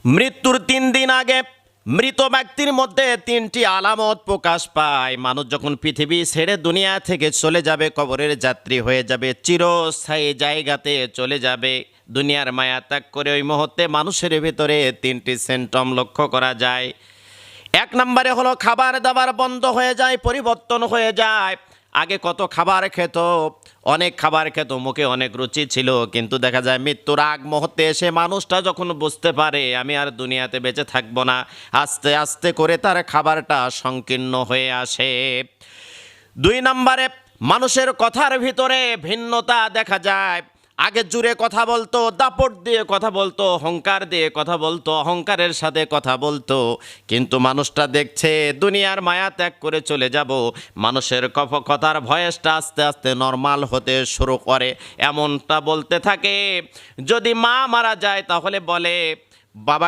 মৃত্যুর 3 দিন আগে মৃত ব্যক্তির মধ্যে 3টি আলামত প্রকাশ পায়। মানুষ যখন পৃথিবী ছেড়ে দুনিয়া থেকে চলে যাবে, কবরের যাত্রী হয়ে যাবে, চিরস্থায়ী জায়গাতে চলে যাবে, দুনিয়ার মায়া ত্যাগ করে, ওই মুহূর্তে মানুষের ভিতরে 3টি সিমটম লক্ষ্য করা যায়। 1 নম্বরে হলো খাবার দাবার বন্ধ হয়ে যায়, পরিবর্তন হয়ে যায়। আগে কত খাবার খেত, অনেক খাবার খেত, মুখে অনেক রুচি ছিল, কিন্তু দেখা যায় মৃত্যুর আগ মুহূর্তে এসে মানুষটা যখন বুঝতে পারে আমি আর দুনিয়াতে বেঁচে থাকবো না, আস্তে আস্তে করে তার খাবারটা সংকীর্ণ হয়ে আসে। 2 নম্বরে মানুষের কথার ভিতরে ভিন্নতা দেখা যায়। আগে জুড়ে কথা বলতো, দাপট দিয়ে কথা বলতো, অহংকার দিয়ে কথা বলতো, অহংকারের সাথে কথা বলতো, কিন্তু মানুষটা দেখছে দুনিয়ার মায়া ত্যাগ করে চলে যাব, মানুষের কথার ভয়েসটা আস্তে আস্তে নর্মাল হতে শুরু করে। এমনটা বলতে থাকে, যদি মা মারা যায় তাহলে বলে বাবা